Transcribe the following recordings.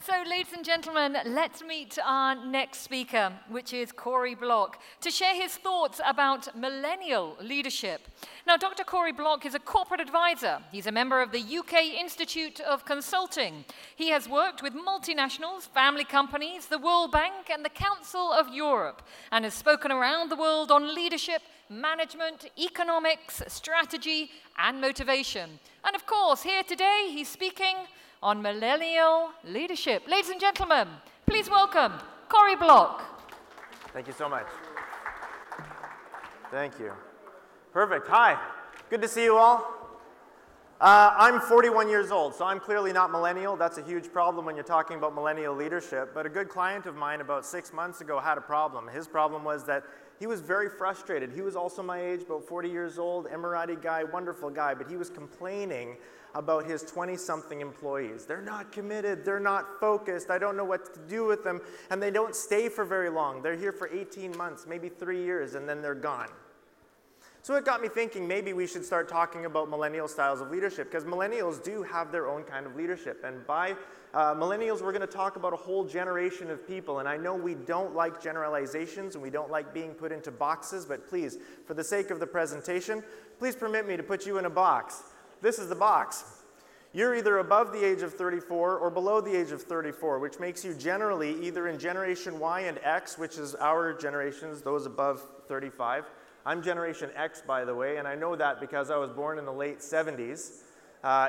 So, ladies and gentlemen, let's meet our next speaker, which is Corey Block, to share his thoughts about millennial leadership. Now, Dr. Corey Block is a corporate advisor. He's a member of the UK Institute of Consulting. He has worked with multinationals, family companies, the World Bank, and the Council of Europe, and has spoken around the world on leadership, management, economics, strategy, and motivation. And of course, here today, he's speaking on millennial leadership. Ladies and gentlemen, please welcome Corey Block. Thank you so much. Thank you. Perfect. Hi. Good to see you all. I'm 41 years old, so I'm clearly not millennial. That's a huge problem when you're talking about millennial leadership. But a good client of mine about 6 months ago had a problem. His problem was that he was very frustrated. He was also my age, about 40 years old, Emirati guy, wonderful guy, but he was complaining about his 20-something employees. They're not committed, they're not focused, I don't know what to do with them, and they don't stay for very long. They're here for 18 months, maybe 3 years, and then they're gone. So it got me thinking maybe we should start talking about millennial styles of leadership, because millennials do have their own kind of leadership. And by millennials, we're going to talk about a whole generation of people. And I know we don't like generalizations and we don't like being put into boxes, but please, for the sake of the presentation, please permit me to put you in a box. This is the box. You're either above the age of 34 or below the age of 34, which makes you generally either in Generation Y and X, which is our generations, those above 35. I'm Generation X, by the way, and I know that because I was born in the late 70s.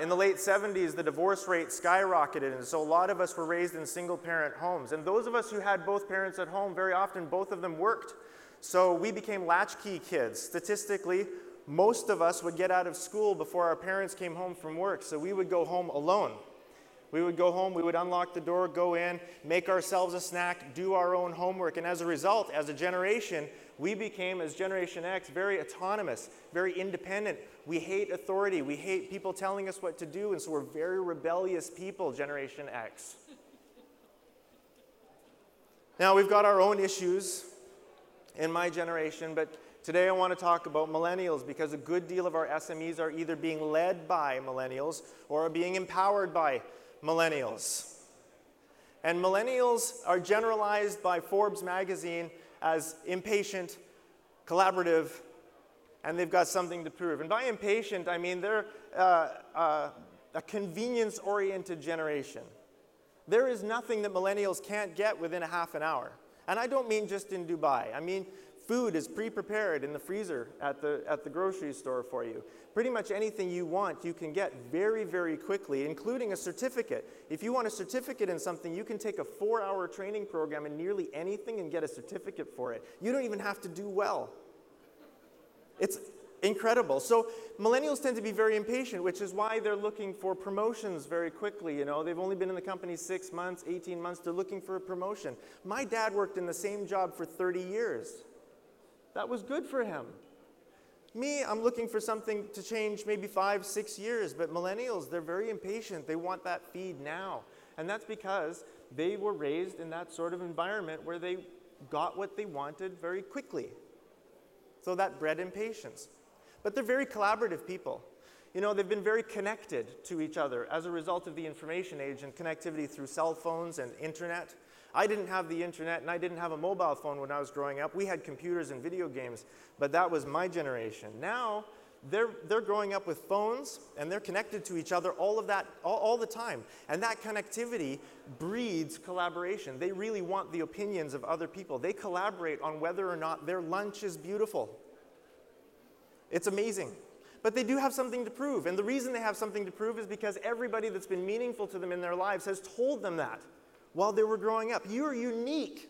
In the late 70s, the divorce rate skyrocketed, and so a lot of us were raised in single-parent homes. And those of us who had both parents at home, very often both of them worked. So we became latchkey kids. Statistically, most of us would get out of school before our parents came home from work, so we would go home alone. We would go home, we would unlock the door, go in, make ourselves a snack, do our own homework, and as a result, as a generation, we became, as Generation X, very autonomous, very independent. We hate authority, we hate people telling us what to do, and so we're very rebellious people, Generation X. Now, we've got our own issues in my generation, but today I want to talk about millennials because a good deal of our SMEs are either being led by millennials or are being empowered by millennials. And millennials are generalized by Forbes magazine as impatient, collaborative, and they've got something to prove. And by impatient, I mean they're a convenience-oriented generation. There is nothing that millennials can't get within a half an hour. And I don't mean just in Dubai. I mean food is pre-prepared in the freezer at the grocery store for you. Pretty much anything you want, you can get very, very quickly, including a certificate. If you want a certificate in something, you can take a 4-hour training program in nearly anything and get a certificate for it. You don't even have to do well. It's incredible. So millennials tend to be very impatient, which is why they're looking for promotions very quickly. You know, they've only been in the company 6 months, 18 months. They're looking for a promotion. My dad worked in the same job for 30 years. That was good for him. Me, I'm looking for something to change maybe 5, 6 years, but millennials, they're very impatient. They want that feed now. And that's because they were raised in that sort of environment where they got what they wanted very quickly. So that bred impatience. But they're very collaborative people. You know, they've been very connected to each other as a result of the information age and connectivity through cell phones and internet. I didn't have the internet and I didn't have a mobile phone when I was growing up. We had computers and video games, but that was my generation. Now, they're growing up with phones and they're connected to each other all the time. And that connectivity breeds collaboration. They really want the opinions of other people. They collaborate on whether or not their lunch is beautiful. It's amazing. But they do have something to prove. And the reason they have something to prove is because everybody that's been meaningful to them in their lives has told them that while they were growing up. You're unique.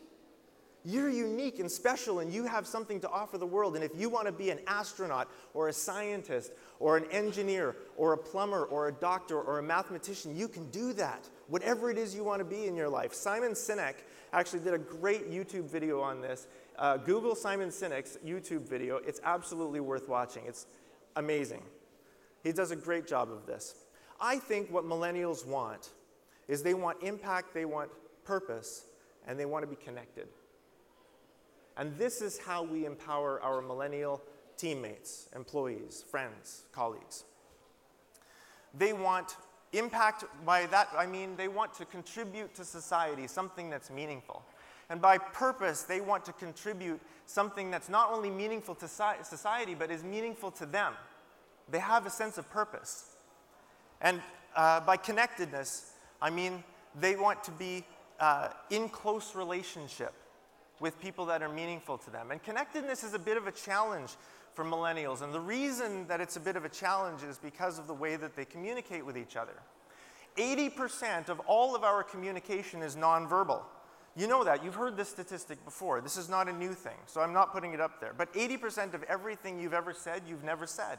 You're unique and special, and you have something to offer the world. And if you want to be an astronaut or a scientist or an engineer or a plumber or a doctor or a mathematician, you can do that. Whatever it is you want to be in your life. Simon Sinek actually did a great YouTube video on this. Google Simon Sinek's YouTube video. It's absolutely worth watching. It's amazing. He does a great job of this. I think what millennials want is they want impact, they want purpose, and they want to be connected. And this is how we empower our millennial teammates, employees, friends, colleagues. They want Impact, by that I mean they want to contribute to society, something that's meaningful. And by purpose, they want to contribute something that's not only meaningful to society, but is meaningful to them. They have a sense of purpose. And by connectedness, I mean they want to be in close relationship with people that are meaningful to them. And connectedness is a bit of a challenge for millennials. And the reason that it's a bit of a challenge is because of the way that they communicate with each other. 80% of all of our communication is nonverbal. You know that. You've heard this statistic before. This is not a new thing, so I'm not putting it up there. But 80% of everything you've ever said, you've never said.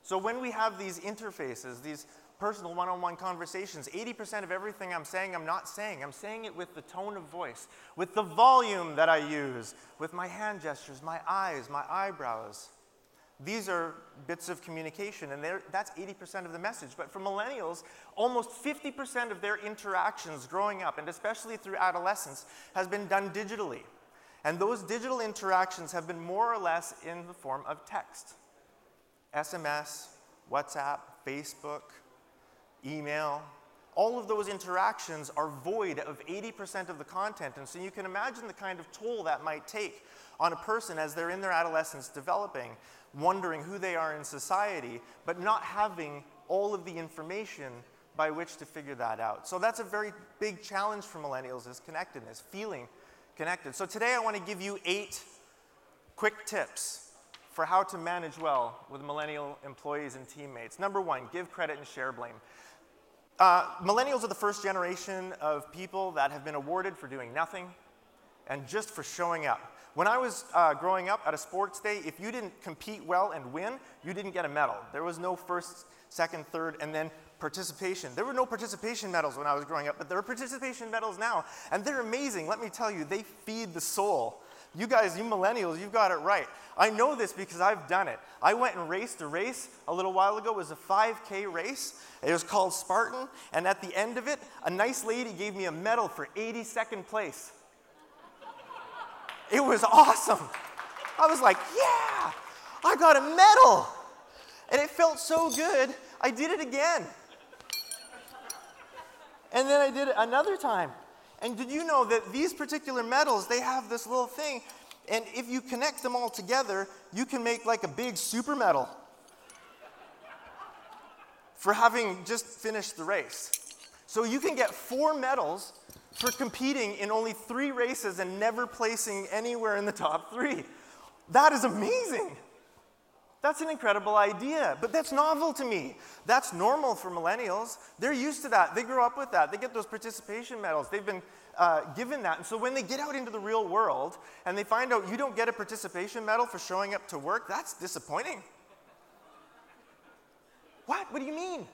So when we have these interfaces, these personal one-on-one conversations, 80% of everything I'm saying, I'm not saying. I'm saying it with the tone of voice, with the volume that I use, with my hand gestures, my eyes, my eyebrows. These are bits of communication, and that's 80% of the message. But for millennials, almost 50% of their interactions growing up, and especially through adolescence, has been done digitally. And those digital interactions have been more or less in the form of text. SMS, WhatsApp, Facebook, email. All of those interactions are void of 80% of the content. And so you can imagine the kind of toll that might take on a person as they're in their adolescence developing, wondering who they are in society, but not having all of the information by which to figure that out. So that's a very big challenge for millennials, is connectedness, feeling connected. So today I want to give you 8 quick tips for how to manage well with millennial employees and teammates. Number 1, give credit and share blame. Millennials are the first generation of people that have been awarded for doing nothing and just for showing up. When I was growing up at a sports day, if you didn't compete well and win, you didn't get a medal. There was no first, second, third, and then participation. There were no participation medals when I was growing up, but there are participation medals now, and they're amazing. Let me tell you, they feed the soul. You guys, you millennials, you've got it right. I know this because I've done it. I went and raced a race a little while ago. It was a 5K race. It was called Spartan, and at the end of it, a nice lady gave me a medal for 82nd place. It was awesome. I was like, yeah, I got a medal. And it felt so good, I did it again. And then I did it another time. And did you know that these particular medals, they have this little thing, and if you connect them all together, you can make like a big super medal for having just finished the race. So you can get 4 medals for competing in only 3 races and never placing anywhere in the top 3. That is amazing. That's an incredible idea, but that's novel to me. That's normal for millennials. They're used to that. They grow up with that. They get those participation medals. They've been given that. And so when they get out into the real world and they find out you don't get a participation medal for showing up to work, that's disappointing. What? What do you mean?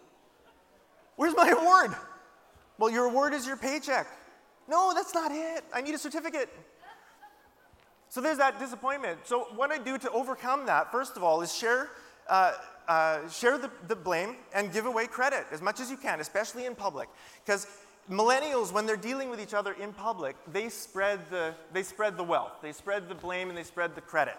Where's my award? Well, your award is your paycheck. No, that's not it. I need a certificate. So there's that disappointment. So what I do to overcome that, first of all, is share the blame and give away credit as much as you can, especially in public. Because millennials, when they're dealing with each other in public, they spread the wealth. They spread the blame and they spread the credit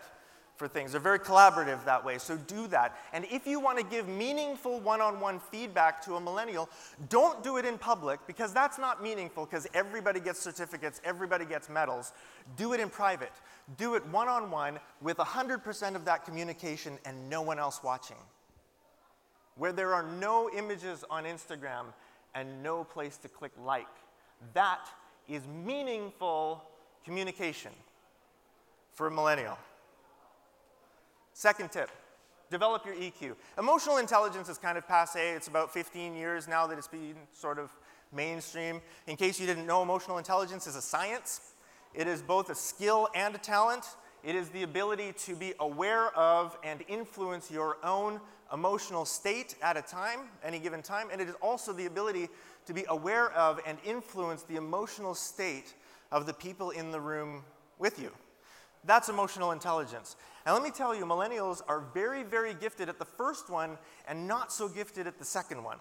for things. They're very collaborative that way, so do that. And if you want to give meaningful one-on-one feedback to a millennial, don't do it in public, because that's not meaningful, because everybody gets certificates, everybody gets medals. Do it in private. Do it one-on-one with 100% of that communication and no one else watching. Where there are no images on Instagram and no place to click like. That is meaningful communication for a millennial. Second tip, develop your EQ. Emotional intelligence is kind of passé. It's about 15 years now that it's been sort of mainstream. In case you didn't know, emotional intelligence is a science. It is both a skill and a talent. It is the ability to be aware of and influence your own emotional state at a time, any given time. And it is also the ability to be aware of and influence the emotional state of the people in the room with you. That's emotional intelligence. And let me tell you, millennials are very, very gifted at the first one and not so gifted at the second one.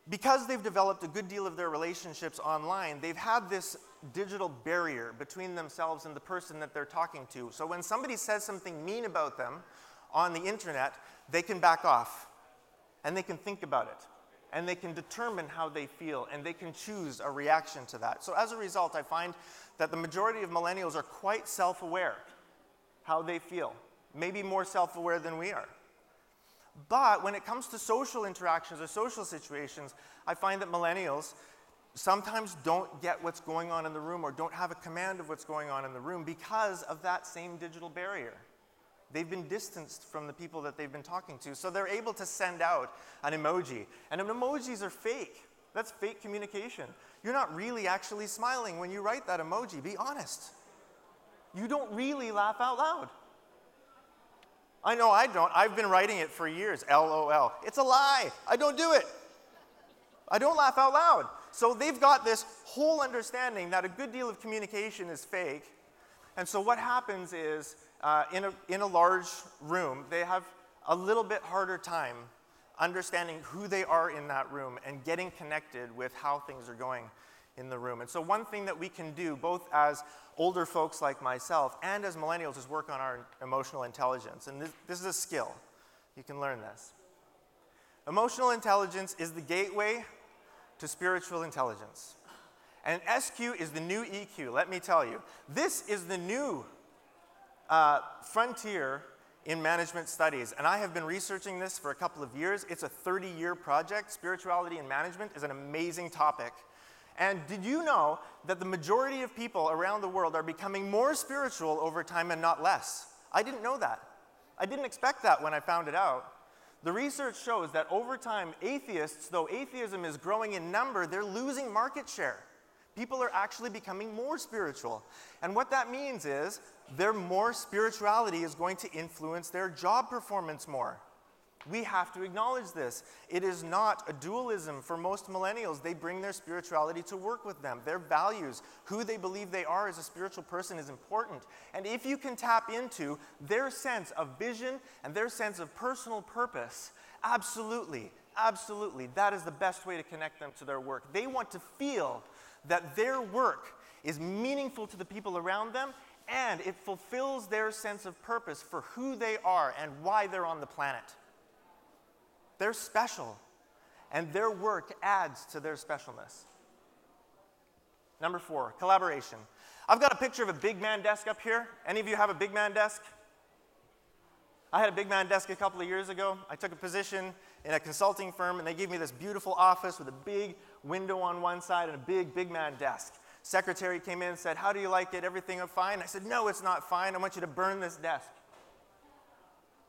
Because they've developed a good deal of their relationships online, they've had this digital barrier between themselves and the person that they're talking to. So when somebody says something mean about them on the internet, they can back off and they can think about it. and they can determine how they feel, and they can choose a reaction to that. So as a result, I find that the majority of millennials are quite self-aware how they feel, maybe more self-aware than we are. But when it comes to social interactions or social situations, I find that millennials sometimes don't get what's going on in the room or don't have a command of what's going on in the room because of that same digital barrier. They've been distanced from the people that they've been talking to, so they're able to send out an emoji. And emojis are fake. That's fake communication. You're not really actually smiling when you write that emoji. Be honest. You don't really laugh out loud. I know I don't. I've been writing it for years, LOL. It's a lie. I don't do it. I don't laugh out loud. So they've got this whole understanding that a good deal of communication is fake. And so what happens is, in a large room, they have a little bit harder time understanding who they are in that room and getting connected with how things are going in the room. And so one thing that we can do, both as older folks like myself and as millennials, is work on our emotional intelligence. And this is a skill. You can learn this. Emotional intelligence is the gateway to spiritual intelligence. And SQ is the new EQ, let me tell you. This is the new frontier in management studies, and I have been researching this for a couple of years. It's a 30-year project. Spirituality in management is an amazing topic. And did you know that the majority of people around the world are becoming more spiritual over time and not less? I didn't know that. I didn't expect that when I found it out. The research shows that over time, atheists, though atheism is growing in number, they're losing market share. People are actually becoming more spiritual. And what that means is their more spirituality is going to influence their job performance more. We have to acknowledge this. It is not a dualism for most millennials. They bring their spirituality to work with them. Their values, who they believe they are as a spiritual person, is important. And if you can tap into their sense of vision and their sense of personal purpose, absolutely, absolutely, that is the best way to connect them to their work. They want to feel that their work is meaningful to the people around them, and it fulfills their sense of purpose for who they are and why they're on the planet. They're special, and their work adds to their specialness. Number 4, collaboration. I've got a picture of a big man desk up here. Any of you have a big man desk? I had a big man desk a couple of years ago. I took a position in a consulting firm, and they gave me this beautiful office with a big window on one side and a big man desk. Secretary came in and said, "How do you like it? Everything fine?" I said, "No, it's not fine. I want you to burn this desk."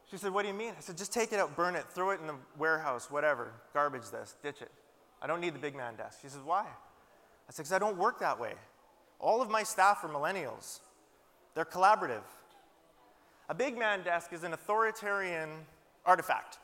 She said, "What do you mean?" I said, "Just take it out, burn it, throw it in the warehouse, whatever, garbage this, ditch it. I don't need the big man desk." She said, "Why?" I said, "Because I don't work that way. All of my staff are millennials. They're collaborative. A big man desk is an authoritarian artifact.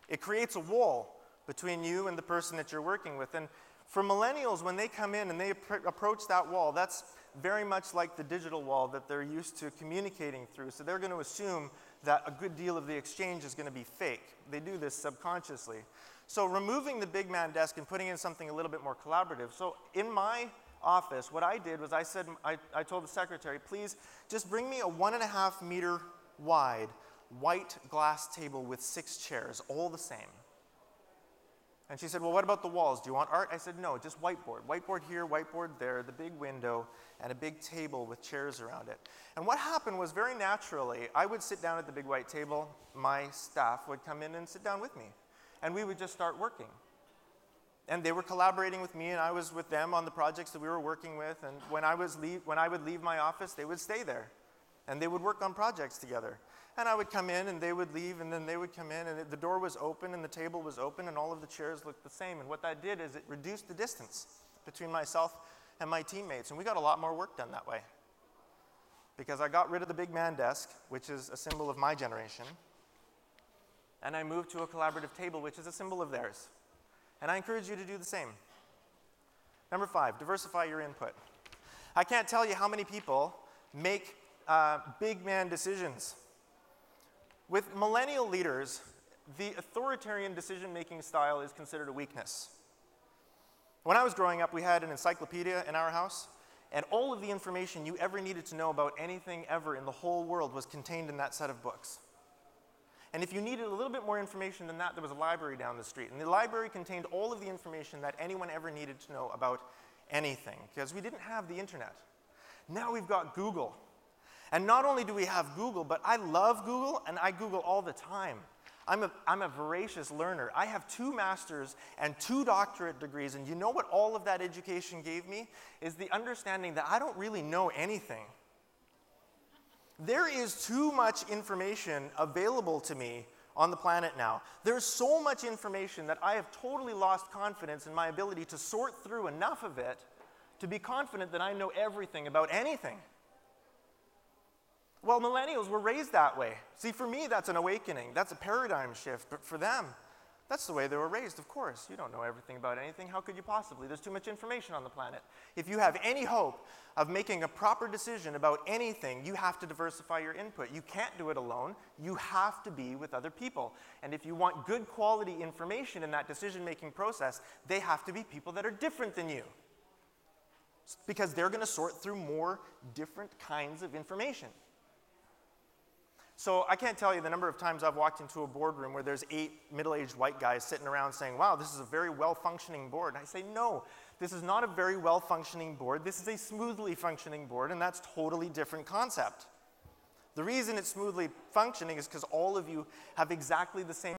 It creates a wall between you and the person that you're working with. And for millennials, when they come in and they approach that wall, that's very much like the digital wall that they're used to communicating through. So they're going to assume that a good deal of the exchange is going to be fake. They do this subconsciously. So removing the big man desk and putting in something a little bit more collaborative. So in my office, what I did was I told the secretary, "Please just bring me a 1.5 meter wide white glass table with 6 chairs, all the same." And she said, "Well, what about the walls? Do you want art?" I said, "No, just whiteboard. Whiteboard here, whiteboard there, the big window, and a big table with chairs around it." And what happened was, very naturally, I would sit down at the big white table, my staff would come in and sit down with me, and we would just start working. And they were collaborating with me, and I was with them on the projects that we were working with, and when I would leave my office, they would stay there, and they would work on projects together. And I would come in, and they would leave, and then they would come in, and the door was open, and the table was open, and all of the chairs looked the same. And what that did is it reduced the distance between myself and my teammates, and we got a lot more work done that way. Because I got rid of the big man desk, which is a symbol of my generation, and I moved to a collaborative table, which is a symbol of theirs. And I encourage you to do the same. Number 5, diversify your input. I can't tell you how many people make big man decisions. With millennial leaders, the authoritarian decision-making style is considered a weakness. When I was growing up, we had an encyclopedia in our house, and all of the information you ever needed to know about anything ever in the whole world was contained in that set of books. And if you needed a little bit more information than that, there was a library down the street. And the library contained all of the information that anyone ever needed to know about anything, because we didn't have the internet. Now we've got Google. And not only do we have Google, but I love Google, and I Google all the time. I'm a voracious learner. I have 2 master's and 2 doctorate degrees, and you know what all of that education gave me? Is the understanding that I don't really know anything. There is too much information available to me on the planet now. There's so much information that I have totally lost confidence in my ability to sort through enough of it to be confident that I know everything about anything. Well, millennials were raised that way. See, for me, that's an awakening. That's a paradigm shift. But for them, that's the way they were raised, of course. You don't know everything about anything. How could you possibly? There's too much information on the planet. If you have any hope of making a proper decision about anything, you have to diversify your input. You can't do it alone. You have to be with other people. And if you want good quality information in that decision-making process, they have to be people that are different than you, because they're going to sort through more different kinds of information. So I can't tell you the number of times I've walked into a boardroom where there's 8 middle-aged white guys sitting around saying, wow, this is a very well-functioning board. And I say, no, this is not a very well-functioning board. This is a smoothly functioning board, and that's a totally different concept. The reason it's smoothly functioning is because all of you have exactly the same